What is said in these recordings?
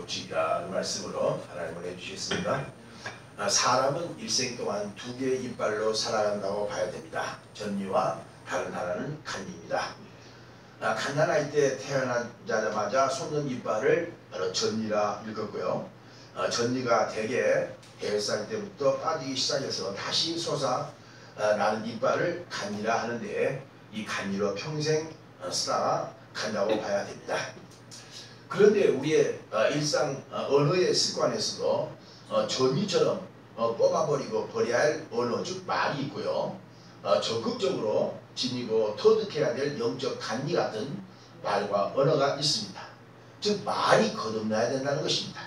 기록주의라는 말씀으로 하나님을 해주셨습니다. 사람은 일생 동안 두 개의 이빨로 살아간다고 봐야 됩니다. 전니와 다른 하나는 간니입니다. 갓난아이 때 태어나자마자 솟는 이빨을 바로 전니라 읽었고요. 전니가 대개 5살 때부터 빠지기 시작해서 다시 솟아나는 이빨을 간니라 하는데, 이 간니로 평생 쓰다가 간다고 봐야 됩니다. 그런데 우리의 일상 언어의 습관에서도 전니처럼 뽑아버리고 버려야 할 언어, 즉 말이 있고요. 적극적으로 지니고 터득해야 될 영적 간니 같은 말과 언어가 있습니다. 즉 말이 거듭나야 된다는 것입니다.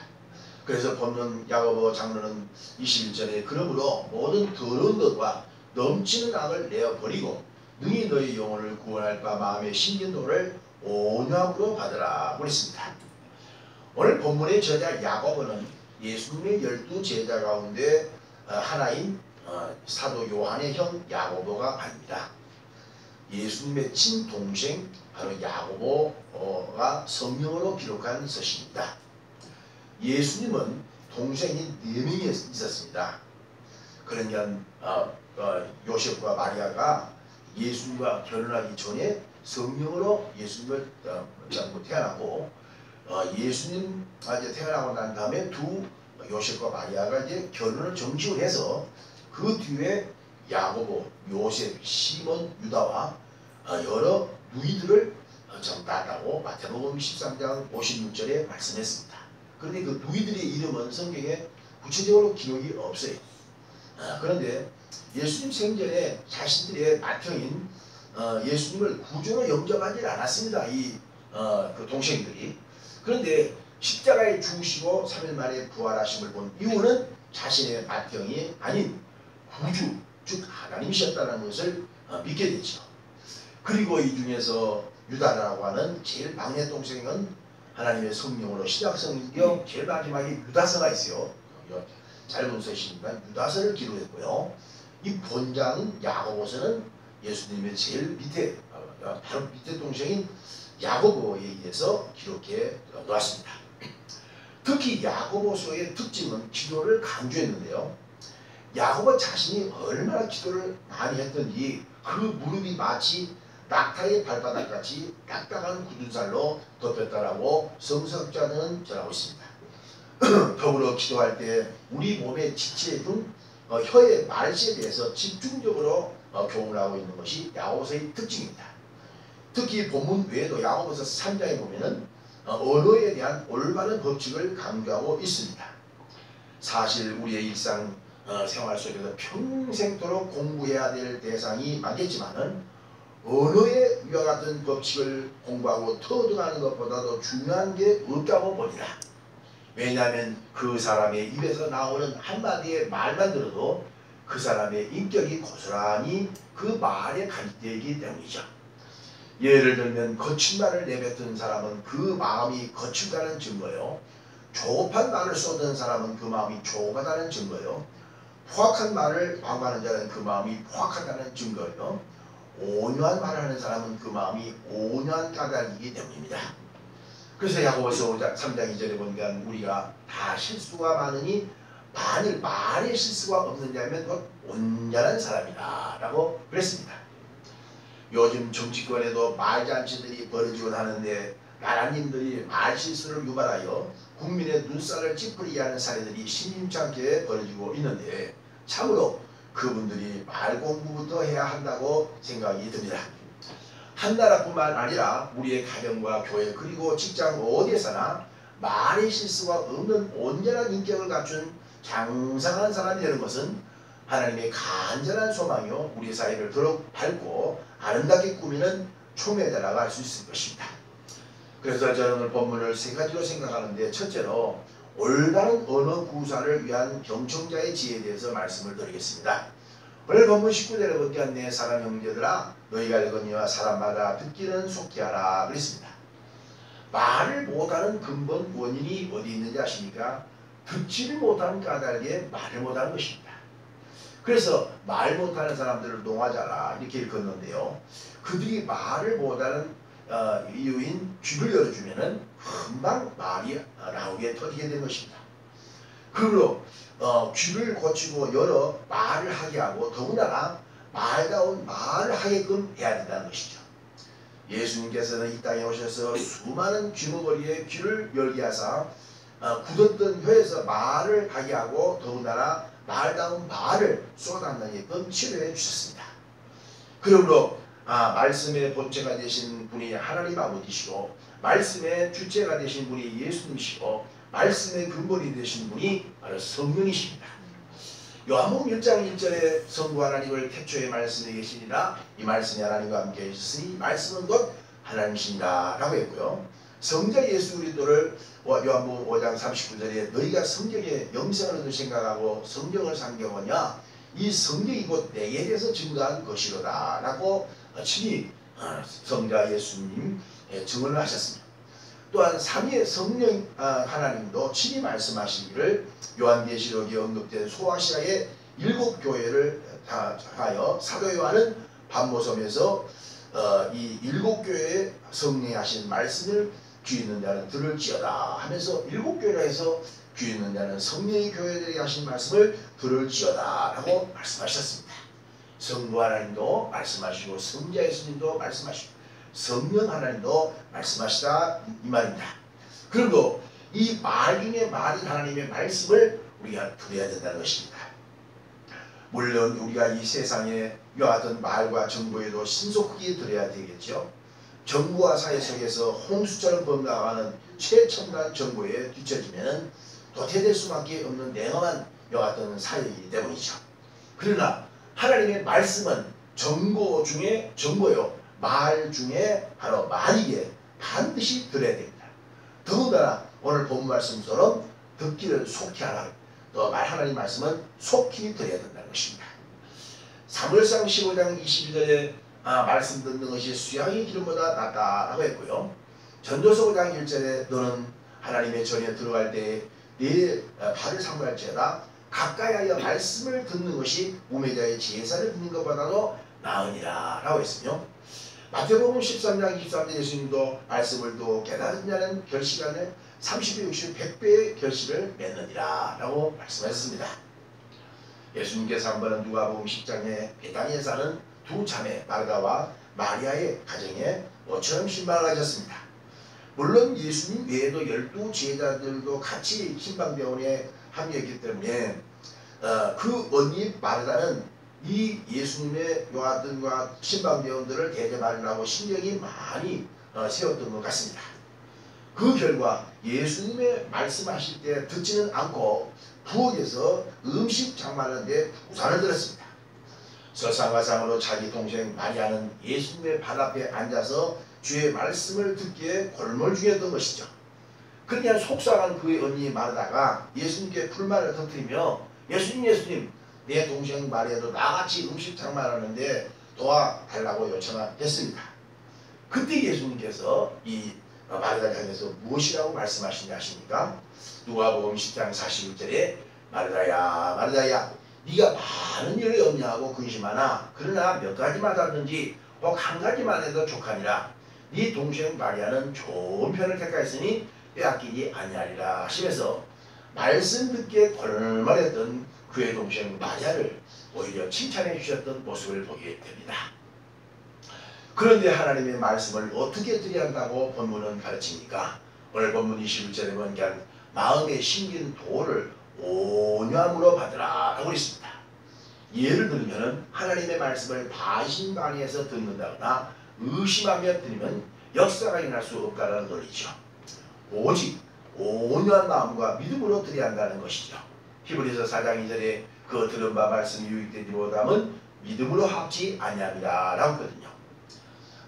그래서 본문 야고보 장로는 21절에 그러므로 모든 더러운 것과 넘치는 악을 내어버리고 능히 너희 영혼을 구원할 바 마음의 신견도를 온유함으로 받으라 그랬습니다. 오늘 본문의 저자 야고보는 예수님의 12제자 가운데 하나인 사도 요한의 형 야고보가 아닙니다. 예수님의 친동생 바로 야고보가 성령으로 기록한 서신입니다. 예수님은 동생이 4명이 있었습니다. 그러니까 요셉과 마리아가 예수님과 결혼하기 전에 성령으로 예수님을 태어나고, 예수님 이제 태어나고 난 다음에 요셉과 마리아가 이제 결혼을 정식으로 해서 그 뒤에 야고보, 요셉, 시몬, 유다와 여러 누이들을 낳았다고 마태복음 13장 56절에 말씀했습니다. 그런데 그 누이들의 이름은 성경에 구체적으로 기록이 없어요. 그런데 예수님 생전에 자신들의 맏형인 예수님을 구주로 영접하지 않았습니다. 그 동생들이. 그런데 십자가에 죽으시고 3일 만에 부활하심을 본 이유는 자신의 맏형이 아닌 구주, 즉 하나님이셨다는 것을 믿게 되죠. 그리고 이 중에서 유다라고 하는 제일 막내 동생은 하나님의 성령으로 신약성경 제일 마지막에 유다서가 있어요. 짧은 서신이니까 유다서를 기록했고요. 이 본장은 야고보서는 예수님의 제일 밑에 바로 밑에 동생인 야고보에 의해서 기록해 놓았습니다. 특히 야고보서의 특징은 기도를 강조했는데요. 야고보 자신이 얼마나 기도를 많이 했던지 그 무릎이 마치 낙타의 발바닥같이 딱딱한 굳은살로 덮였다라고 성서학자는 전하고 있습니다. 더불어 기도할 때 우리 몸에 지체해준 혀의 말씨에 대해서 집중적으로 교훈을 하고 있는 것이 야고보서의 특징입니다. 특히 본문 외에도 야고보서 3장에 보면은 언어에 대한 올바른 법칙을 강조하고 있습니다. 사실 우리의 일상 생활 속에서 평생토록 공부해야 될 대상이 많겠지만은 언어의 위와 같은 법칙을 공부하고 터득하는 것보다도 중요한 게 없다고 봅니다. 왜냐하면 그 사람의 입에서 나오는 한마디의 말만 들어도 그 사람의 인격이 고스란히 그 말에 간직되기 때문이죠. 예를 들면 거친 말을 내뱉은 사람은 그 마음이 거칠다는 증거요. 조급한 말을 쏟은 사람은 그 마음이 조급하다는 증거요. 포악한 말을 방관하는 자는 그 마음이 포악하다는 증거요. 온유한 말을 하는 사람은 그 마음이 온유한 까닭이기 때문입니다. 그래서 야고보서 3장 2절에 보니까 우리가 다 실수가 많으니 만일 말에 실수가 없느냐면 곧 온전한 사람이다 라고 그랬습니다. 요즘 정치권에도 말잔치들이 벌어지곤 하는데 나라님들이 말실수를 유발하여 국민의 눈살을 찌푸리게 하는 사례들이 심심찮게 벌어지고 있는데 참으로 그분들이 말 공부부터 해야 한다고 생각이 듭니다. 한 나라뿐만 아니라 우리의 가정과 교회 그리고 직장 어디에서나 말의 실수가 없는 온전한 인격을 갖춘 장성한 사람이 되는 것은 하나님의 간절한 소망이요 우리 사회를 더욱 밝고 아름답게 꾸미는 촉매자라고 할 수 있을 것입니다. 그래서 저는 오늘 본문을 3가지로 생각하는데, 첫째로 올바른 언어 구사를 위한 경청자의 지혜에 대해서 말씀을 드리겠습니다. 오늘 본문 19절에 보니까 내 사람 형제들아 너희가 읽으니와 사람마다 듣기는 속히 하라 그랬습니다. 말을 못하는 근본 원인이 어디 있는지 아십니까? 듣지를 못하는 까닭에 말을 못하는 것입니다. 그래서 말 못하는 사람들을 농하자라 이렇게 읽었는데요. 그들이 말을 못하는 이유인 귀를 열어주면은 금방 말이 나올 나누게 터지게 된 것입니다. 그러므로 귀를 고치고 여러 말을 하게 하고 더군다나 말다운 말을 하게끔 해야 된다는 것이죠. 예수님께서는 이 땅에 오셔서 수많은 귀머거리의 귀를 열게 하사 굳었던 혀에서 말을 하게 하고 더군다나 말다운 말을 쏟아내게끔 치료해 주셨습니다. 그러므로 말씀의 본체가 되신 분이 하나님 아버지시고 말씀의 주체가 되신 분이 예수님이시고 말씀의 근본이 되신 분이 바로 성령이십니다. 요한복음 1장 1절에 성부 하나님을 태초에 말씀에 계시니라 이 말씀이 하나님과 함께 계셨으니 말씀은 곧 하나님이시니라 라고 했고요. 성자 예수 그리스도를 요한복음 5장 39절에 너희가 성경에 영생을 얻을 생각하고 성경을 상경하냐 이 성경이 곧 내게 대해서 증거한 것이로다 라고 친히 성자 예수님 증언을 하셨습니다. 또한 삼위의 성령 하나님도 친히 말씀하시기를 요한계시록에 언급된 소아시아의 7교회를 하여 사도 요한은 밤모섬에서 이 7교회에 성령이 하신 말씀을 귀 있는 자는 들을지어다 하면서 7교회라 해서 귀 있는 자는 성령의 교회들이 하신 말씀을 들을지어다 라고 말씀하셨습니다. 성부 하나님도 말씀하시고 성자 예수님도 말씀하시고 성령 하나님도 말씀하시다 이 말입니다. 그리고 이 말 중에 말인 하나님의 말씀을 우리가 들어야 된다는 것입니다. 물론 우리가 이 세상에 이와 같은 말과 정보에도 신속하게 들어야 되겠죠. 정부와 사회 속에서 홍수처럼 번나가는 최첨단 정보에 뒤처지면 도태될 수밖에 없는 냉엄한 이와 같은 사회이기 때문이죠. 그러나 하나님의 말씀은 정보 중에 정보요. 말 중에 바로 말이기에 반드시 들어야 됩니다. 더군다나 오늘 본 말씀처럼 듣기를 속히 하라. 또 하나님 말씀은 속히 들어야 된다는 것입니다. 사무엘상 15장 22절에 말씀 듣는 것이 수양의 기름보다 낫다라고 했고요. 전도서 5장 1절에 너는 하나님의 전에 들어갈 때에 네 발을 삼갈지어다 가까이하여 말씀을 듣는 것이 우매자의 제사를 듣는 것보다도 나으니라 라고 했으며 마태복음 13장 23절 예수님도 말씀을 또 깨달은 자는 결시간에 30배, 60배, 100배의 결실을 맺느니라 라고 말씀하셨습니다. 예수님께서 한 번은 누가복음 10장에 베다니에 사는 두 자매 마르다와 마리아의 가정에 모처럼 신방을 하셨습니다. 물론 예수님 외에도 12 제자들도 같이 신방병원에 합류했기 때문에 그 언니 마르다는 이 예수님의 요한과 신방대원들을 대접하려고 신경이 많이 세웠던 것 같습니다. 그 결과 예수님의 말씀하실 때 듣지는 않고 부엌에서 음식 장만하는데 우산을 들었습니다. 설상가상으로 자기 동생 마리아는 예수님의 발 앞에 앉아서 주의 말씀을 듣기에 골몰 중이었던 것이죠. 그러니까 속상한 그의 언니 마르다가 예수님께 불만을 터뜨리며 예수님 내 동생 마리아도 나같이 음식 장만하는데 도와달라고 요청했습니다. 그때 예수님께서 이 마르다를 향해서 무엇이라고 말씀하시냐 하십니까? 누가복음 10장 41절에 마르다야 네가 많은 일을 염려하고 근심하나 그러나 몇 가지만 하든지 혹 한 가지만 해도 족하니라. 네 동생 마리아는 좋은 편을 택하였으니 빼앗기지 아니하리라 하시면서 말씀 듣기에 골몰했던 그의 동생 마리아를 오히려 칭찬해 주셨던 모습을 보게 됩니다. 그런데 하나님의 말씀을 어떻게 드려야 한다고 본문은 가르칩니까? 오늘 본문 21절에 보니까 마음에 심긴 도를 온유함으로 받으라 라고 했습니다. 예를 들면 하나님의 말씀을 반신반의해서 듣는다거나 의심하며 들으면 역사가 일어날 수 없다는 논리죠. 오직 온유한 마음과 믿음으로 드려야 한다는 것이죠. 히브리서 4장 2절에 그 들은 바 말씀이 유익되지 못함은 믿음으로 합지 아니함이라 라고 했거든요.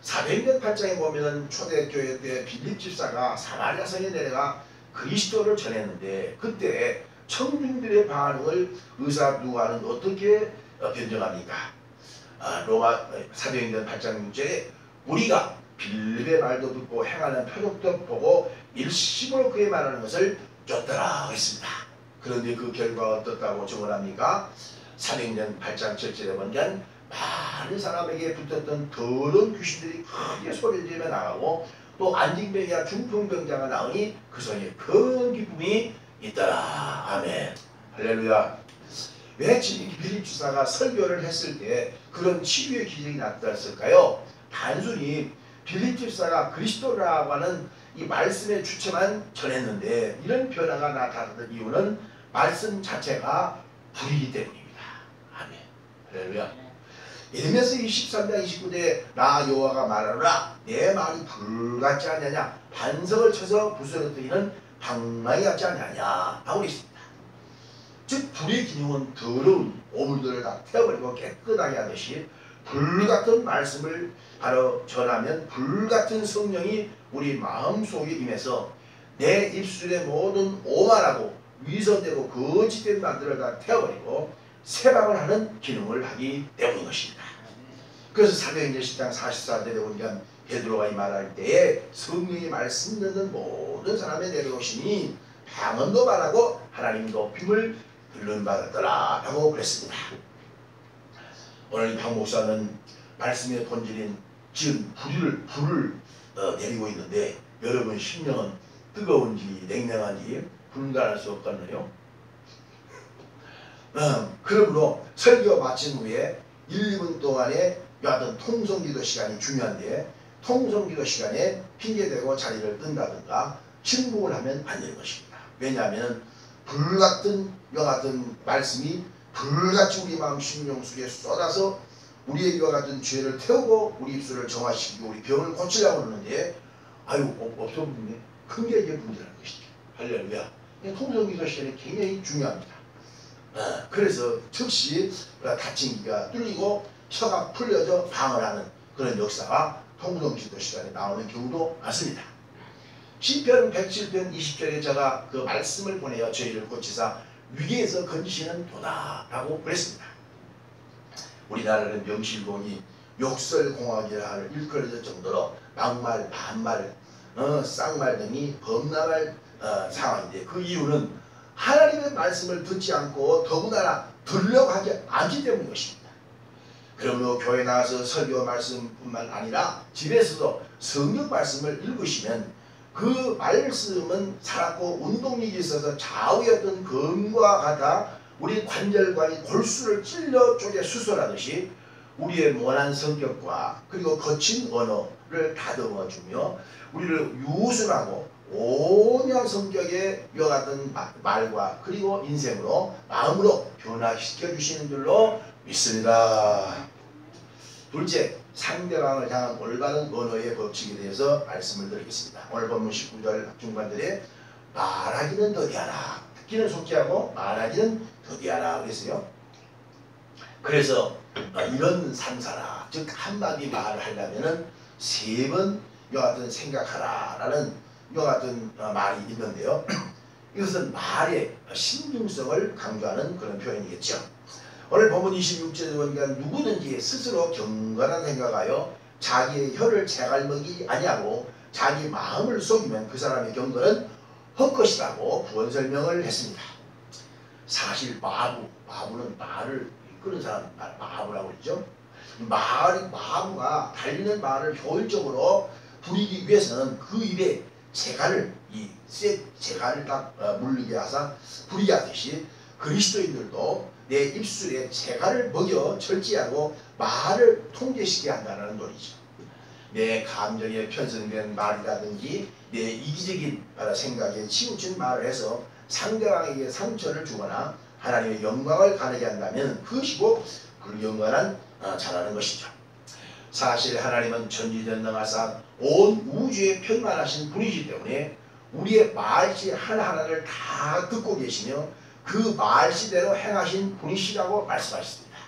사도행전 8장에 보면 초대교회 때 빌립 집사가 사마리아 성에 내려가 그리스도를 전했는데 그때 청중들의 반응을 의사 누가는 어떻게 변정합니까? 로마 사도행전 8장 6절에 우리가 빌립의 말도 듣고 행하는 표적도 보고 일심으로 그의 말하는 것을 쫓더라 했습니다. 그런데 그 결과가 어떻다고 증언합니까? 사도행전 8장 7절에 보면 많은 사람에게 붙었던 더러운 귀신들이 크게 소리를 지르며 나가고 또 안진병이야 중풍병자가 나으니 그 속에 큰 기쁨이 있더라. 아멘. 할렐루야. 왜 빌립 주사가 설교를 했을 때 그런 치유의 기적이 나타났을까요? 단순히 빌립 집사가 그리스도라고 하는 이 말씀의 주체만 전했는데 이런 변화가 나타났던 이유는 말씀 자체가 불이기 때문입니다. 아멘. 할렐루야. 예레미야서 23장 29절에 나 여호와가 말하노라 내 말이 불 같지 않느냐 반석을 쳐서 부스러뜨리는 방망이 같지 않느냐 하고 있습니다. 즉 불의 기능은 더러운 오물들을 다 태워버리고 깨끗하게 하듯이 불같은 말씀을 바로 전하면 불같은 성령이 우리 마음속에 임해서 내 입술의 모든 오만하고 위선되고 거짓된 말들을 다 태워버리고 세방을 하는 기능을 하기 때문인 것입니다. 그래서 사도행전 10장 44절에 보니까 베드로가 이 말할 때에 성령의 말씀 듣는 모든 사람에 내려오시니 방언도 말하고 하나님 높임을 들른받았더라 라고 그랬습니다. 오늘 이 박 목사는 말씀의 본질인 지금 불을 내리고 있는데 여러분 심령은 뜨거운지 냉랭한지 분간할 수 없거든요. 그러므로 설교 마친 후에 1, 2분 동안에 여하튼 통성기도 시간이 중요한데 통성기도 시간에 핑계대고 자리를 뜬다든가 침묵을 하면 안 되는 것입니다. 왜냐하면 불같은 여같은 말씀이 불같이 우리 마음 심령 속에 쏟아서 우리의 이와 같은 죄를 태우고 우리 입술을 정화시키고 우리 병을 고치려고 하는데 아유 없어 보이네. 큰 게 이게 문제라는 것이죠. 할렐루야. 통성기도 시간이 굉장히 중요합니다. 그래서 즉시 다친 귀가 뚫리고 혀가 풀려져 방언하는 그런 역사가 통성기도 시간에 나오는 경우도 많습니다. 시편 107편 20절에 제가 그 말씀을 보내어 저희를 고치사 위기에서 건지시는 도다 라고 그랬습니다. 우리나라는 명실공히 욕설공학이라 할 일컬어질 정도로 막말, 반말, 쌍말 등이 범람할 상황인데 그 이유는 하나님의 말씀을 듣지 않고 더군다나 들으려고 하지 않기 때문인 것입니다. 그러므로 교회 나와서 설교 말씀뿐만 아니라 집에서도 성경 말씀을 읽으시면 그 말씀은 살았고 운동력이 있어서 좌우의 어떤 검과 같아 우리 관절관이 골수를 찔러 쪼개 수술하듯이 우리의 모난 성격과 그리고 거친 언어를 다듬어주며 우리를 유순하고 온유한 성격의 이와 같은 말과 그리고 인생으로 마음으로 변화시켜 주시는 줄로 믿습니다. 둘째, 상대방을 향한 올바른 언어의 법칙에 대해서 말씀을 드리겠습니다. 오늘 본문 19절 중반절에 말하기는 더디하라. 듣기는 속죄하고 말하기는 더디하라 그랬어요. 그래서 이런 상사라, 즉 한마디 말을 하려면은 3번 이와 같은 생각하라 라는 이와 같은 말이 있는데요. 이것은 말의 신중성을 강조하는 그런 표현이겠죠. 오늘 본문 26절에 보니까 누구든지 스스로 경건한 생각하여 자기의 혀를 제갈먹이 아니하고 자기 마음을 속이면 그 사람의 경건은 헛것이라고 구원 설명을 했습니다. 사실 마부는 말을 이끄는 사람 마부라고 그러죠. 마부가 달리는 말을 효율적으로 부리기 위해서는 그 입에 재갈을 딱 물리게 하사 부리게 하듯이 그리스도인들도 내 입술에 재갈을 먹여 절제하고 말을 통제시켜야 한다는 논리죠. 내 감정에 편성된 말이라든지 내 이기적인 생각에 치우친 말을 해서 상대방에게 상처를 주거나 하나님의 영광을 가리게 한다면 그것이 곧 불경건한 자라는 것이죠. 사실 하나님은 전지전능하사 온 우주에 평안하신 분이기 때문에 우리의 말씨 하나하나를 다 듣고 계시며 그 말씨대로 행하신 분이시라고 말씀하셨습니다.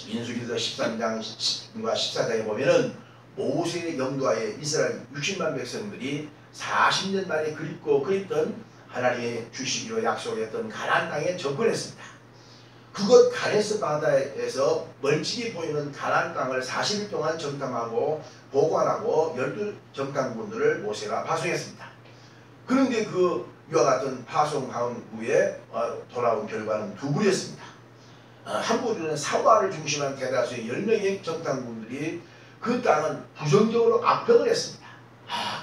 민수기서 13장 10과 14장에 보면은 모세의 영도하에 이스라엘 60만 백성들이 40년 만에 그립던 하나님의 주시기로 약속했던 가나안 땅에 접근했습니다. 그곳 가데스 바다에서 멀찍이 보이는 가나안 땅을 40일 동안 정탐하고 보관하고 12정탐꾼들을 모세가 파송했습니다. 그런데 이와 같은 파송한 후에 돌아온 결과는 두 부류였습니다. 한 부류는 사과를 중심한 대다수의 10명의 정탐꾼들이 그 땅은 부정적으로 압평을 했습니다.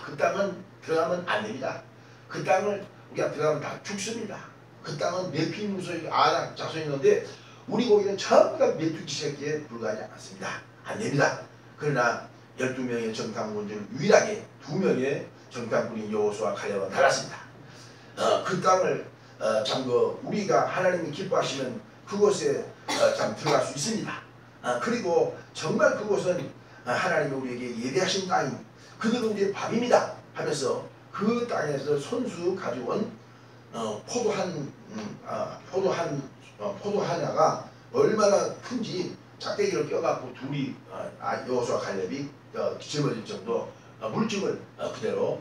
그 땅은 들어가면 안 됩니다. 그 땅을 우리가 들어가면 다 죽습니다. 그 땅은 메피 무소이 아낙 자손이 있는데 우리 고기는 전부 다 메뚜기 새끼에 불과하지 않았습니다. 안 됩니다. 그러나 12명의 정탐꾼 중 유일하게 2명의 정탐꾼이 여호수아 칼렙은 달았습니다. 그 땅을 우리가 하나님이 기뻐하시면 그곳에 들어갈 수 있습니다. 그리고 정말 그곳은 하나님이 우리에게 예배하신 땅이 그들은 우리의 밥입니다 하면서 그 땅에서 손수 가져온 포도 하나가 얼마나 큰지 짝대기를 껴갖고 둘이 여호수아 칼렙이 집어질 정도 물증을 그대로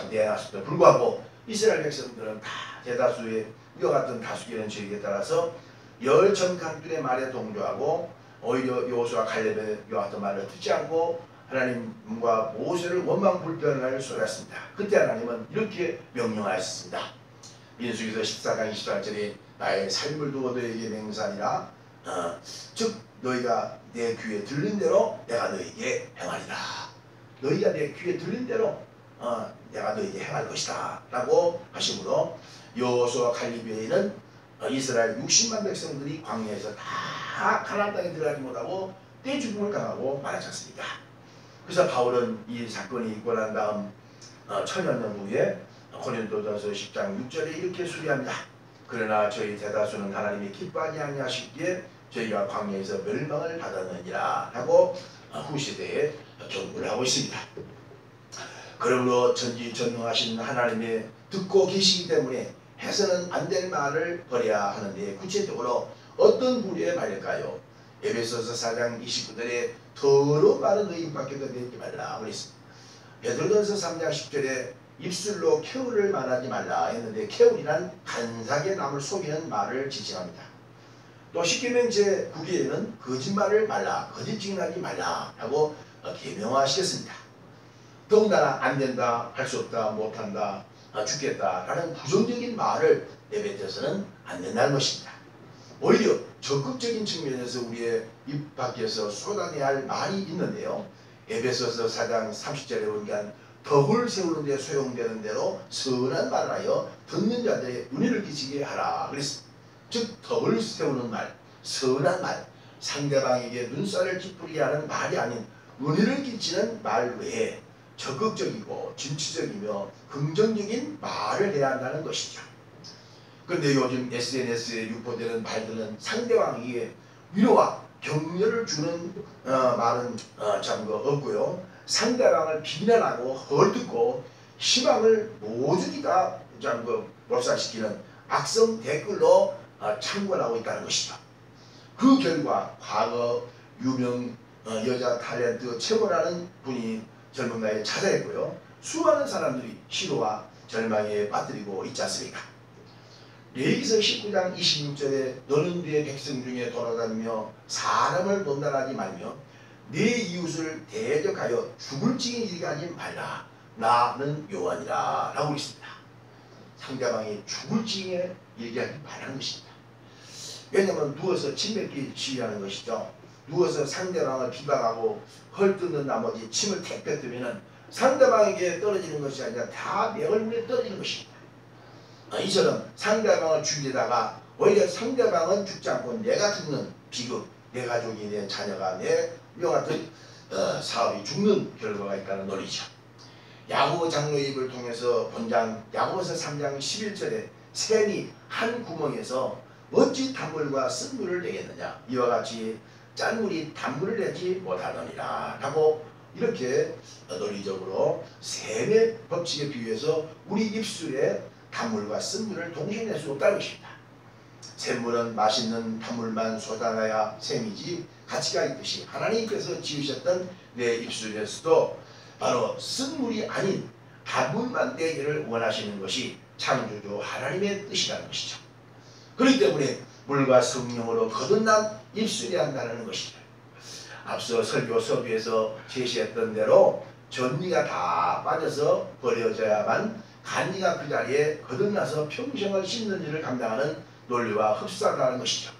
내놨음에도 불구하고 이스라엘 백성들은 다 대다수의 이와 같은 다수결의 죄에 따라서 열정강들의 말에 동조하고 오히려 여호수아 칼렙의 이와 같은 말을 듣지 않고 하나님과 모세를 원망불변을 쏘았습니다. 그때 하나님은 이렇게 명령하였습니다. 민수기서 14장 28절에 나의 삶을 두고 너에게 맹세하니라 즉 너희가 내 귀에 들린 대로 내가 너에게 행하리라. 너희가 내 귀에 들린 대로 내가 너에게 행할 것이다 라고 하시므로 여호수아 칼렙 외에는 이스라엘 60만 백성들이 광야에서 다 가나안 땅에 들어가지 못하고 떼죽음을 당하고 말하지 않습니까? 그래서 바울은 이 사건이 있고 난 다음 천여년 후에 고린도전서 10장 6절에 이렇게 수리합니다. 그러나 저희 대다수는 하나님이 기뻐하지 아니하시기에 저희가 광야에서 멸망을 받았느니라 하고 후세대에 경고를 하고 있습니다. 그러므로 전지전능하신 하나님의 듣고 계시기 때문에 해서는 안 될 말을 버려야 하는데 구체적으로 어떤 부류의 말일까요? 에베소서 4장 29절에 더러운 말은 너희 입 밖에도 내지 말라 그랬습니다. 베드로전서 3장 10절에 입술로 캐울을 말하지 말라 했는데 캐울이란 간사하게 남을 속이는 말을 지칭합니다. 또 십계명 제9개에는 거짓말을 말라 거짓 증언하지 말라 하고 계명화시켰습니다. 더군다나 안 된다, 할 수 없다, 못한다, 죽겠다 라는 부정적인 말을 내뱉어서는 안 된다는 것입니다. 오히려 적극적인 측면에서 우리의 입 밖에서 쏟아내야 할 말이 있는데요. 에베소서 4장 30절에 보니까 덕을 세우는 데 소용되는 대로 선한 말을 하여 듣는 자들의 은혜를 끼치게 하라 그랬습니다. 즉 덕을 세우는 말, 선한 말, 상대방에게 눈살을 찌푸리게 하는 말이 아닌 은혜를 끼치는 말 외에 적극적이고 진취적이며 긍정적인 말을 해야 한다는 것이죠. 그런데 요즘 SNS에 유포되는 말들은 상대방에게 위로와 격려를 주는 말은 참 없고요. 상대방을 비난하고 헐뜯고 희망을 모조리 다 몰살시키는 악성 댓글로 창궐하고 있다는 것이죠. 그 결과 과거 유명 여자 탤런트 최고라는 분이 젊은 나이에 찾아냈고요. 수많은 사람들이 시로와 절망에 빠뜨리고 있지 않습니까? 레위기서 19장 26절에 너는 네 백성 중에 돌아다니며 사람을 논단하지 말며 네 이웃을 대적하여 죽을 징에 이르게 하지 말라. 나는 여호와니라 라고 있습니다. 상대방이 죽을 징에 이르게 하지 말라는 것입니다. 왜냐하면 누워서 침 뱉기 시위하는 것이죠. 누워서 상대방을 비방하고 헐뜯는 나머지 침을 택 뱉으면 상대방에게 떨어지는 것이 아니라 다 내 얼굴에 떨어지는 것입니다. 이처럼 상대방을 죽이다가 오히려 상대방은 죽지 않고 내가 죽는 비극, 내 가족이, 내 자녀가, 내 이와 같은 사업이 죽는 결과가 있다는 논리죠. 야고보 장로의 입을 통해서 본장 야고보서 3장 11절에 샘이 한 구멍에서 어찌 단물과 쓴물을 내겠느냐 이와 같이 짠물이 단물을 내지 못하느니라 라고 이렇게 논리적으로 샘의 법칙에 비유해서 우리 입술에 단물과 쓴물을 동시에 낼 수 없다는 것입니다. 샘물은 맛있는 단물만 쏟아내야 샘이지 가치가 있듯이 하나님께서 지으셨던 내 입술에서도 바로 쓴물이 아닌 단물만 내기를 원하시는 것이 창조주 하나님의 뜻이라는 것이죠. 그렇기 때문에 물과 성령으로 거듭난 입술이 한다는 것이죠. 앞서 설교 서두에서 제시했던 대로 전리가 다 빠져서 버려져야만 간리가 그 자리에 거듭나서 평생을 씻는 일을 감당하는 논리와 흡사하다는 것이죠.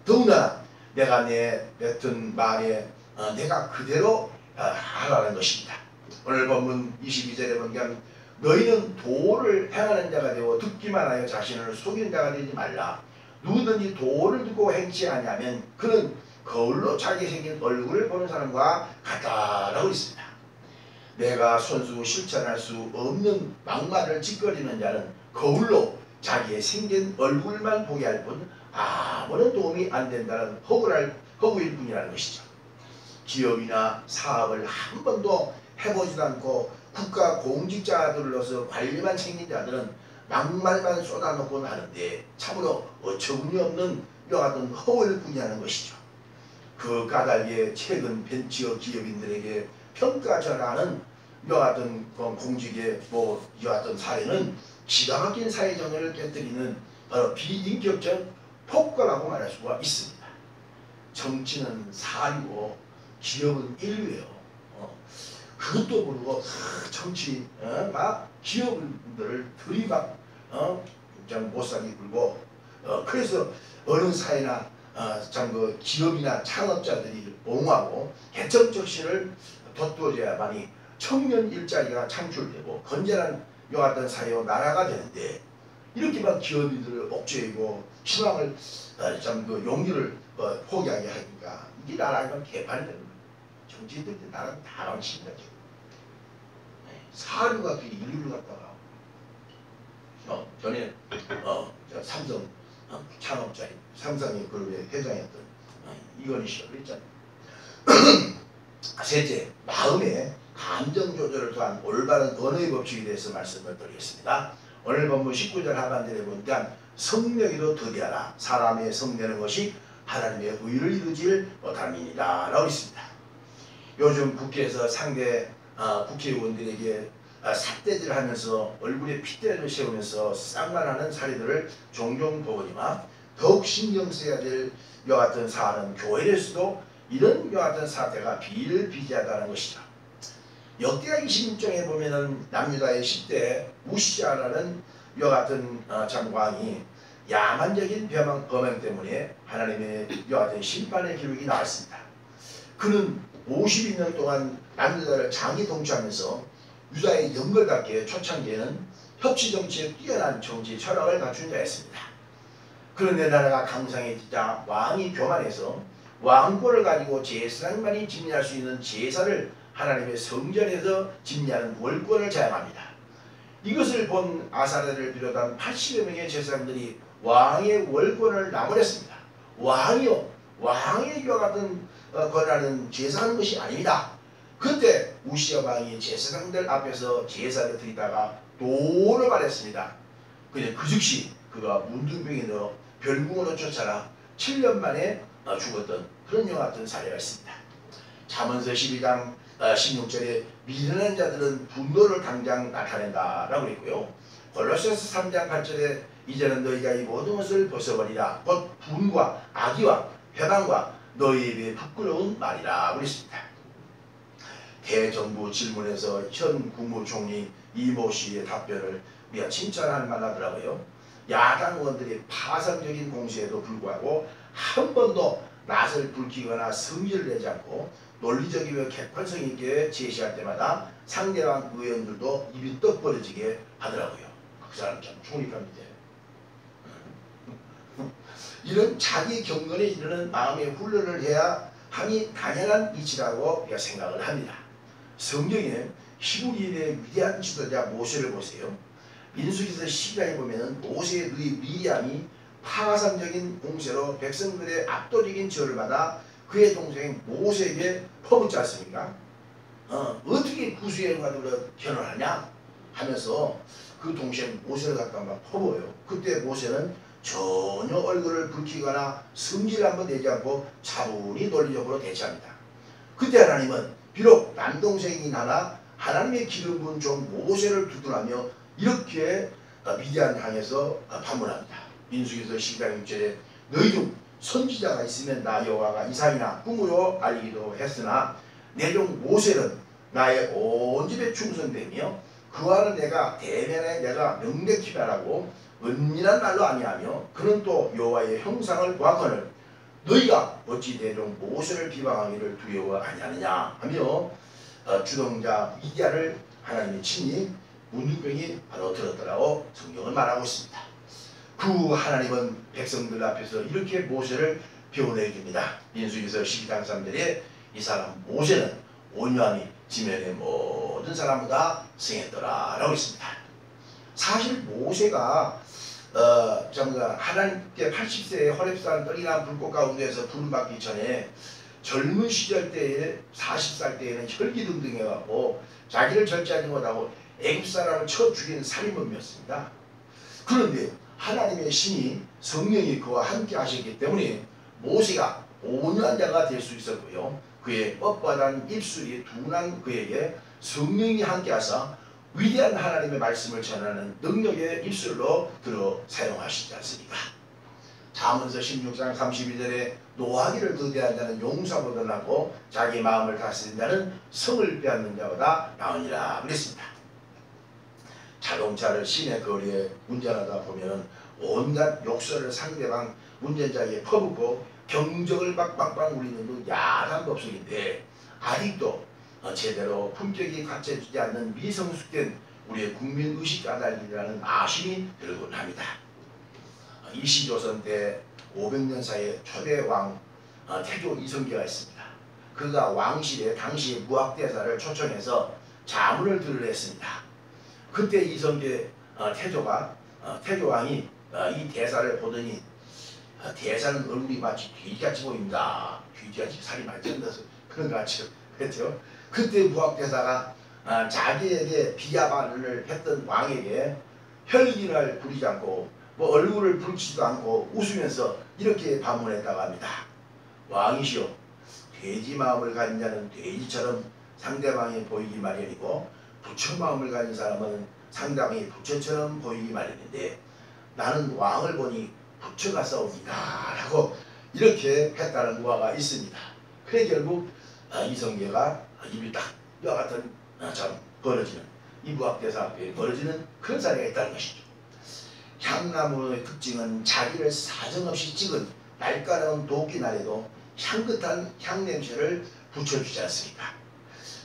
더군다나 내가 내 뱉은 말에 내가 그대로 하라는 것입니다. 오늘 본문 22절에 보면 너희는 도를 행하는 자가 되어 듣기만 하여 자신을 속이는 자가 되지 말라. 누구든지 도를 듣고 행치 아니하면 그는 거울로 자기 생긴 얼굴을 보는 사람과 같다라고 있습니다. 내가 손수 실천할 수 없는 막말을 짓거리는 자는 거울로 자기의 생긴 얼굴만 보게 할 뿐 아무런 도움이 안 된다는 허구일 뿐이라는 것이죠. 기업이나 사업을 한 번도 해보지도 않고 국가 공직자들로서 관리만 챙긴 자들은 막말만 쏟아놓고 하는데 참으로 어처구니 없는 이와 같은 허구일 뿐이라는 것이죠. 그 까닭에 최근 벤처 기업인들에게 평가절하는 이와 같은 공직의 이와 같은 사례는 기가 막힌 사회정의를 깨뜨리는 바로 비인격적 폭거라고 말할 수가 있습니다. 정치는 사리고 기업은 인류예요. 그것도 모르고 정치가 기업인들을 들이막 못살게 굴고 그래서 어느 사회나 그 기업이나 창업자들이 옹호하고 개척적신을 돋보여야만이 청년 일자리가 창출되고 건전한 이와 같은 사회와 나라가 되는데 이렇게 막 기업인들을 억제하고 희망을 그 용기를 포기하게 하니까 이게 나라가 개판이 되는 거예요. 정치인들 나라는 다 망치는 거죠. 사료가 그 인류를 갖다가 전에 삼성 창업자인 삼성의 그룹의 회장이었던 이건희 씨가 그랬잖아요. 셋째, 마음의 감정 조절을 통한 올바른 언어의 법칙에 대해서 말씀을 드리겠습니다. 오늘 본문 19절 하반절에 보니까 성령으로 더디하라. 사람의 성내는 것이 하나님의 의를 이루질 못함이니라 라고 있습니다. 요즘 국회에서 상대 국회의원들에게 삿대질을 하면서 얼굴에 핏대를 세우면서 쌍말하는 사례들을 종종 보거니와 더욱 신경 써야 될 이와 같은 사안은 교회에서도 이런 이와 같은 사태가 비일비재하다는 것이죠. 역대하 26장에 보면은 남유다의 10대 우시아라는 이와 같은 장관이 야만적인 범행 때문에 하나님의 이와 같은 심판의 기록이 나왔습니다. 그는 52년 동안 남유다를 장기 통치하면서 유다의 영걸답게 초창기에는 협치정치에 뛰어난 정치 철학을 갖춘 자였습니다. 그런데 나라가 강성해지자 왕이 교만해서 왕권을 가지고 제사장만이 집리할 수 있는 제사를 하나님의 성전에서 집리하는 월권을 자양합니다. 이것을 본 아사랴를 비롯한 80여 명의 제사장들이 왕의 월권을 나무랬습니다. 왕이요, 왕의 이와 같은 권한은 제사하는 것이 아닙니다. 그때 우시아 왕이 제사장들 앞에서 제사를 드리다가 돌을 말했습니다. 그냥 그 즉시 그가 문둥병에 넣어 별궁으로 쫓아라 7년 만에 죽었던 그런 영 같은 사례가 있습니다. 잠언서 12장 16절에 미련한 자들은 분노를 당장 나타낸다 라고 했고요. 골로새서 3장 8절에 이제는 너희가 이 모든 것을 벗어버리라. 곧 분과 악의와 회방과 너희 입에 부끄러운 말이라 그랬습니다. 대정부 질문에서 현 국무총리 이모 씨의 답변을 우리가 칭찬할 만하더라고요. 야당 의원들의 파상적인 공세에도 불구하고 한 번도 낯을 붉히거나 성질을 내지 않고 논리적이며 객관성 있게 제시할 때마다 상대방 의원들도 입이 떡 벌어지게 하더라고요. 그 사람 참 중립합니다. 이런 자기 경건에 이르는 마음의 훈련을 해야 함이 당연한 이치라고 우리가 생각을 합니다. 성경에 히브리인의 위대한 지도자 모세를 보세요. 민수기서 12장에 보면 모세의 누이 미리암이 파상적인 공세로 백성들의 압도적인 저를 받아 그의 동생 모세에게 퍼붓지 않습니까? 어떻게 구수의 가족을 결혼하냐 하면서 그 동생 모세를 갖다 막 퍼부어요. 그때 모세는 전혀 얼굴을 붉히거나 성질을 한번 내지 않고 차분히 논리적으로 대처합니다. 그때 하나님은 비록 남동생이긴 하나 하나님의 기름 부은 종 모세를 두둔하며 이렇게 미디안 향해서 반문합니다. 민수기서 12장 6절에 너희 중 선지자가 있으면 나 여호와가 이상이나 꿈으로 알리기도 했으나 내 종 모세는 나의 온 집에 충성되며 그와는 내가 대면에 내가 명백히 말하고 은밀한 말로 아니하며 그는 또 여호와의 형상을 보았거늘 너희가 어찌 내 종 모세를 비방하기를 두려워 아니하느냐 하며 주동자 이자를 하나님이 친히 문둥병이 바로 들었더라고 성경은 말하고 있습니다. 그 하나님은 백성들 앞에서 이렇게 모세를 배워내줍니다. 민수기서 12장 3절에 이 사람 모세는 온유함이 지면의 모든 사람보다 승했더라 라고 있습니다. 사실 모세가 하나님께 80세에 호렙산 떡이나 불꽃 가운데에서 부름받기 전에 젊은 시절 때에 40살 때에는 혈기등등해갖고 자기를 절제하지 못하고 애굽 사람을 쳐 죽인 살인범이었습니다. 그런데 하나님의 신이 성령이 그와 함께 하셨기 때문에 모세가 온유한 자가 될 수 있었고요. 그의 뻣뻣한 입술이 둔한 그에게 성령이 함께 하사 위대한 하나님의 말씀을 전하는 능력의 입술로 들어 사용하시지 않습니까? 잠언서 16장 32절에 노하기를 거대한 자는 용사보다 낫고 자기 마음을 다스린 자는 성을 빼앗는 자보다 나으니라 그랬습니다. 자동차를 시내 거리에 운전하다 보면 온갖 욕설을 상대방 운전자에게 퍼붓고 경적을 빵빵빵 울리는 그 야한 법석인데 아직도 제대로 품격이 갖춰지지 않는 미성숙된 우리의 국민의식 까닭이라는 아심이 들곤 합니다. 이시조선 때 500년 사이에 초대 왕 태조 이성계가 있습니다. 그가 왕실에 당시 무학대사를 초청해서 자문을 들으려 했습니다. 그때 이성계 태조왕이 이 대사를 보더니 대사는 얼굴이 마치 돼지같이 보인다. 돼지같이 살이 많이 쪄서 그런 것 같죠. 그렇죠? 그때 무학대사가 자기에게 비하반을 했던 왕에게 혈기를 부리지 않고 뭐 얼굴을 붉히지도 않고 웃으면서 이렇게 반문했다고 합니다. 왕이시여, 돼지 마음을 가진 자는 돼지처럼 상대방이 보이기 마련이고 부처 마음을 가진 사람은 상대방이 부처처럼 보이기 마련인데 나는 왕을 보니 부처가 싸웁니다 라고 이렇게 했다는 우화가 있습니다. 그래 결국 이성계가 입이 딱 이와 같은 벌어지는 이 무학대사 앞에 벌어지는 그런 사례가 있다는 것이죠. 향나무의 특징은 자기를 사정없이 찍은 날카로운 도끼날에도 향긋한 향냄새를 붙여주지 않습니까?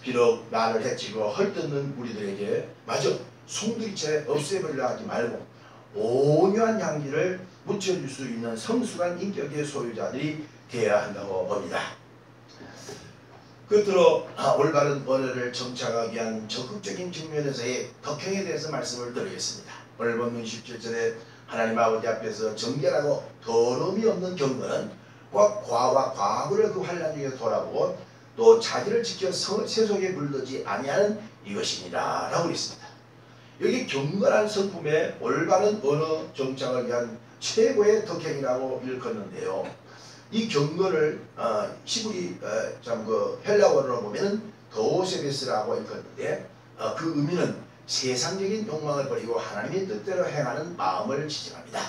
비록 나를 해치고 헐뜯는 우리들에게 마저 송두리째 없애버리려 하지 말고 온유한 향기를 묻혀줄 수 있는 성숙한 인격의 소유자들이 되어야 한다고 봅니다. 끝으로 올바른 언어를 정착하기 위한 적극적인 측면에서의 덕행에 대해서 말씀을 드리겠습니다. 오늘 본문 17절에 하나님 아버지 앞에서 정결하고 더러움이 없는 경건은 꼭 과와 과거를 그 환난 중에 돌아보고 또 자기를 지켜 세속에 물들지 아니하는 이것입니다 라고 했습니다. 여기 경건한 성품의 올바른 언어 정착을 위한 최고의 덕행이라고 일컫는데요. 이 경건을 히브리 헬라어로 보면은 도세베스라고 일컫는데 그 의미는 세상적인 욕망을 버리고 하나님의 뜻대로 행하는 마음을 지칭합니다.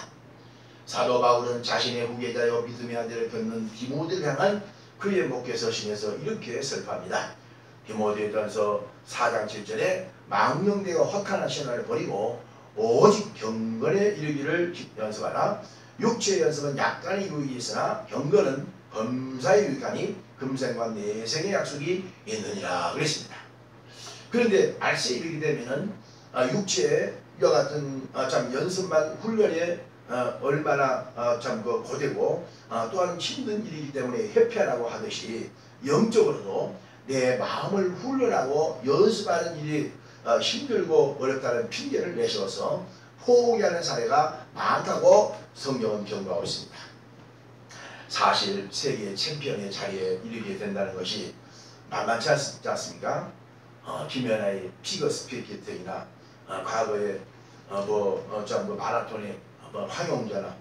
사도 바울은 자신의 후계자여 믿음의 아들을 겪는 디모데를 향한 그의 목회 서신에서 이렇게 설파합니다. 디모데전서 4장 7절에 망령되고 허탄한 신화를 버리고 오직 경건에 이르기를 연습하라. 육체의 연습은 약간의 유익이 있으나 경건은 범사의 유익하니 금생과 내생의 약속이 있느니라 그랬습니다. 그런데 말세에 이르게 되면은 육체의 이와 같은 연습만 훈련에 얼마나 고되고 또한 힘든 일이기 때문에 회피하라고 하듯이 영적으로도 내 마음을 훈련하고 연습하는 일이 힘들고 어렵다는 핑계를 내세워서 포기하는 사례가 많다고 성경은 경고하고 있습니다. 사실 세계 챔피언의 자리에 이르게 된다는 것이 만만치 않습니까? 김연아의 피겨스케이팅이나 과거에 마라톤의 황용자나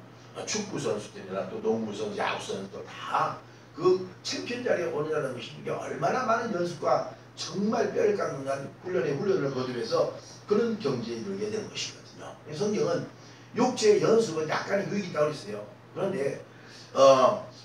축구 선수들이나 또 농구 선수, 야구 선수들 다 그 챔피언 자리에 오르라는 것이 이게 얼마나 많은 연습과 정말 뼈를 깎는 훈련을 거두면서 그런 경지에 이르게 되는 것이거든요. 성경은 육체의 연습은 약간의 유익이 있다고 했어요. 그런데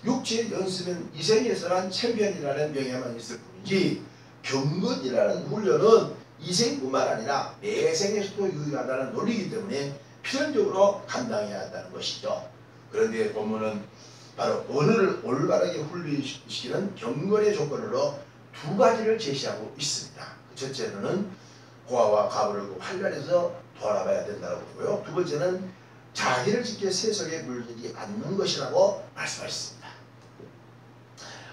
육체의 연습은 이 생에서만 챔피언이라는 명예만 있을 뿐이지 경건이라는 훈련은 이 생뿐만 아니라 내 생에서도 유익하다는 논리이기 때문에 필연적으로 감당해야 한다는 것이죠. 그런데 본문은 바로 언어를 올바르게 훈련시키는 경건의 조건으로 두 가지를 제시하고 있습니다. 첫째는 고아와 과부를 환란에서 돌아봐야 된다고 보고요. 두 번째는 자기를 지켜 세속에 물들지 않는 것이라고 말씀하셨습니다.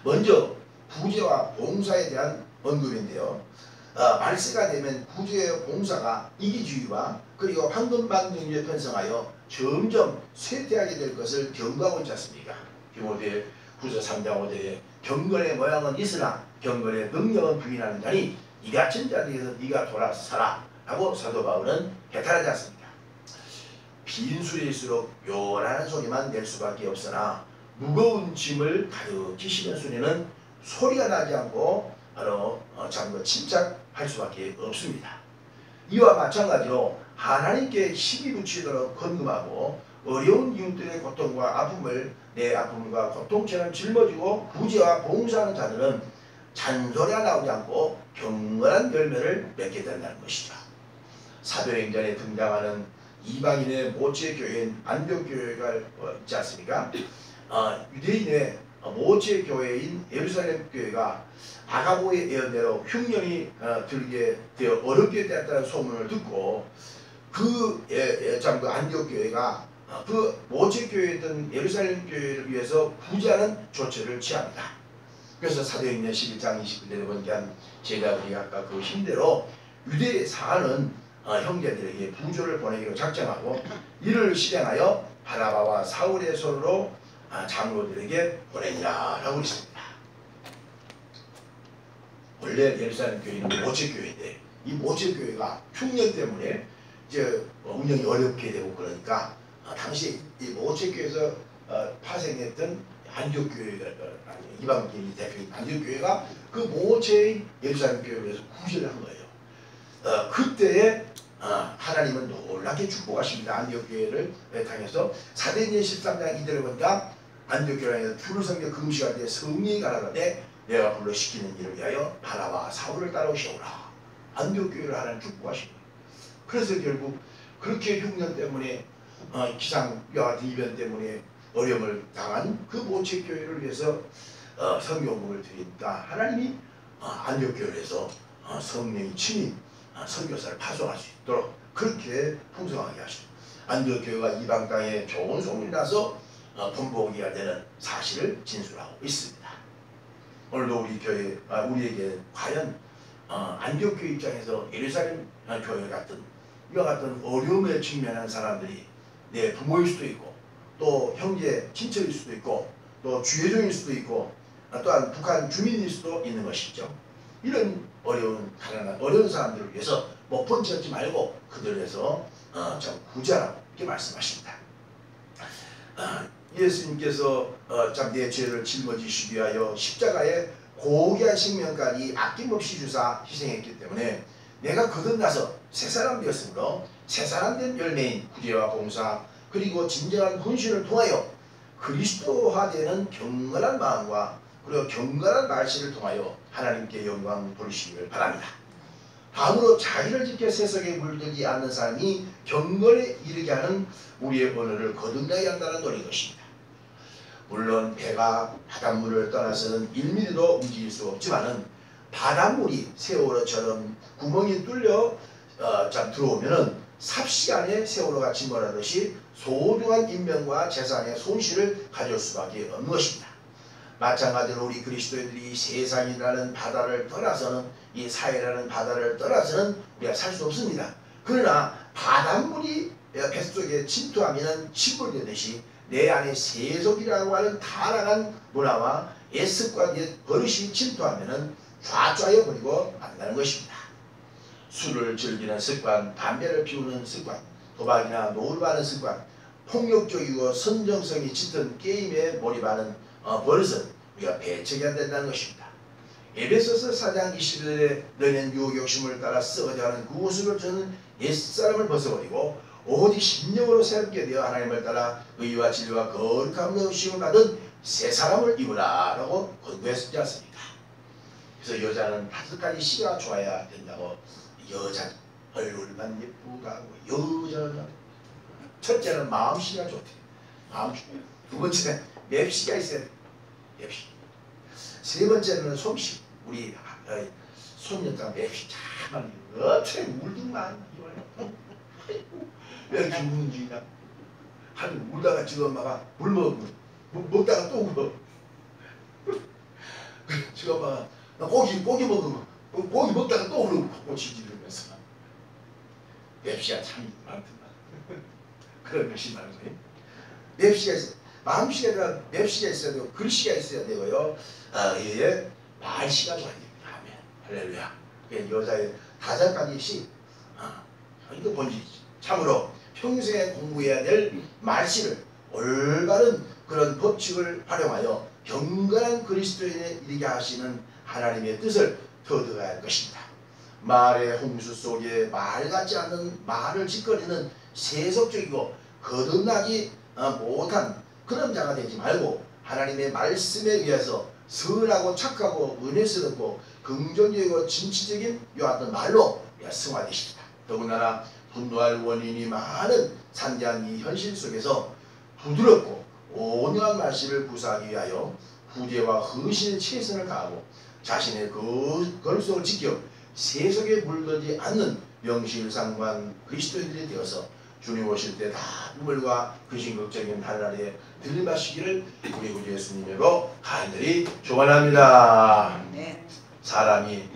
먼저 구제와 봉사에 대한 언급인데요. 말세가 되면 구제와 봉사가 이기주의와 그리고 황금만능주의에 편성하여 점점 쇠퇴하게 될 것을 경고하고 있지 않습니까? 디모데 후서 3장 5절에 경건의 모양은 있으나 경건의 능력은 부인하는 자니 이 같은 자들에서 네가 돌아서라 라고 사도 바울은 해탈하지 않습니까? 빈술일수록 요란한 소리만 낼 수밖에 없으나 무거운 짐을 가득히 실은 소리는 소리가 나지 않고 바로 잠깐 침착할 수밖에 없습니다. 이와 마찬가지로 하나님께 힘이 붙이도록 건금하고 어려운 이웃들의 고통과 아픔을 내 아픔과 고통처럼 짊어지고 구제와 봉사하는 자들은 잔소리가 나오지 않고 경건한 열매를 맺게 된다는 것이죠. 사도행전에 등장하는 이방인의 모체교회인 안디옥교회가 있지 않습니까? 유대인의 모체교회인 예루살렘 교회가 아가보의 예언대로 흉년이 들게 되어 어렵게 되었다는 소문을 듣고 그 안디옥 교회가 그 모체교회였던 예루살렘 교회를 위해서 구제하는 조처를 취합니다. 그래서 사도행전 11장 29절에 보니까 제가 우리가 아까 그 힘대로 유대 사하는 형제들에게 부조를 보내기로 작정하고 이를 실행하여 바나바와 사울의 손으로 장로들에게 보내니라 라고 있습니다. 원래 예루살렘 교회는 모체교회인데 이 모체교회가 흉년 때문에 이제 운영이 어렵게 되고 그러니까 당시 이 모체교회에서 파생했던 안디옥교회가 이방인이 대표인 안디옥교회가 그 모체의 예루살렘 교회를 위해서 구제를 한 거예요. 그때에 하나님은 놀랍게 축복하십니다. 안디옥교회를 통해서 사도행전 13장 2절에 보니까 안디옥교회에서 줄을 섬겨 금식할 때 성령이 가라사대 내가 불러 시키는 일을 위하여 바나바와 사울을 따라오시오라. 안디옥교회를 하나님 축복하신 거예요. 그래서 결국 그렇게 흉년 때문에 기상과 같은 이변 때문에 어려움을 당한 그 모체교회를 위해서 성경복을 드리니까 하나님이 안디옥교회에서 성령이 친히 선교사를 파송할 수 있도록 그렇게 풍성하게 하시고 안디옥교회가 이방 땅에 좋은 소문이 나서 본보기가 되는 사실을 진술하고 있습니다. 오늘도 우리 교회, 우리에게 과연 안디옥교회 입장에서 예루살렘 교회 같은 이와 같은 어려움에 직면한 사람들이 내 부모일 수도 있고 또 형제 친척일 수도 있고 또 주회종일 수도 있고 또한 북한 주민일 수도 있는 것이죠. 이런 가난한 어려운 사람들을 위해서 못 본 척 하지 말고 그들을 위해서 참 구제하라고 이렇게 말씀하십니다. 예수님께서 참 내 죄를 짊어지시기 위하여 십자가에 고귀한 생명까지 아낌없이 주사 희생했기 때문에 내가 거듭나서 새사람 되었으므로 새사람 된 열매인 구제와 봉사 그리고 진정한 헌신을 통하여 그리스도화되는 경건한 마음과 그리고 경건한 말씀을 통하여 하나님께 영광 돌리시기를 바랍니다. 다음으로 자기를 지켜 세속에 물들지 않는 사람이 경건에 이르게 하는 우리의 언어를 거듭나게 한다는 논의 것입니다. 물론 배가 바닷물을 떠나서는 1mm도 움직일 수 없지만은 바닷물이 세월호처럼 구멍이 뚫려 들어오면은 삽시간에 세월호가 침몰하듯이 소중한 인명과 재산의 손실을 가져올 수밖에 없는 것입니다. 마찬가지로 우리 그리스도인들이 세상이라는 바다를 떠나서는 이 사회라는 바다를 떠나서는 우리가 살 수 없습니다. 그러나 바닷물이 뱃속에 침투하면 침몰되듯이 내 안에 세속이라고 하는 타락한 문화와 예습과 버릇이 침투하면 좌초하여 버리고 만다는 것입니다. 술을 즐기는 습관, 담배를 피우는 습관, 도박이나 노름하는 습관, 폭력적이고 선정성이 짙은 게임에 몰입하는 버릇은 우리가 배척해야 된다는 것입니다. 에베소서 4장 21절에 너희는 유혹 욕심을 따라 썩어져가는 그 모습을 저는 옛사람을 벗어버리고 오직 심령으로 새롭게 되어 하나님을 따라 의와 진리와 거룩함으로 쉼을 받은 새 사람을 입으라 라고 권고했지 않습니까? 그래서 여자는 5가지 시가 좋아야 된다고. 여자 얼굴만 예쁘다고. 여자는 첫째는 마음씨가 좋대. 마음씨. 두 번째는 맵씨가 있어야 돼. 맵씨. 세 번째는 솜씨. 우리 손녀가 맵시 참 어떻게 울더만 왜 이렇게 우는지나 한 울다가 지금 엄마가 물 먹다가 또 울어. 지금 엄마가 나 고기 먹으면 고기 먹다가 또 울어. 고치지르면서 맵시가 참 많더만. 그런 것이 말이에요. 맵시가 있어. 마음시가 아니라 맵시가 있어야 되고 글씨가 있어야 되고요. 예, 말시가 좋아야 됩니다. 아멘. 할렐루야. 여자의 다작가기 시 이거 본질이지. 참으로 평생에 공부해야 될 말씨를 올바른 그런 법칙을 활용하여 경건한 그리스도인에 이르게 하시는 하나님의 뜻을 터득해야 할 것입니다. 말의 홍수 속에 말 같지 않는 말을 짓거리는 세속적이고 거듭나지 못한 그런 자가 되지 말고 하나님의 말씀에 의해서 선하고 착하고 은혜스럽고 긍정적이고 진취적인 이와 같은 말로 승화되십니다. 더군다나 분노할 원인이 많은 산대한 이 현실 속에서 부드럽고 온유한 말씨를 구사하기 위하여 후대와 헌신의 최선을 다하고 자신의 걸속을 지켜 세속에 물들지 않는 명실상부한 그리스도인들이 되어서 주님 오실 때 다 눈물과 근심걱정인 하늘나라에 들림하시기를 우리 구주 예수님으로 간절히 축원합니다. 네. 사람이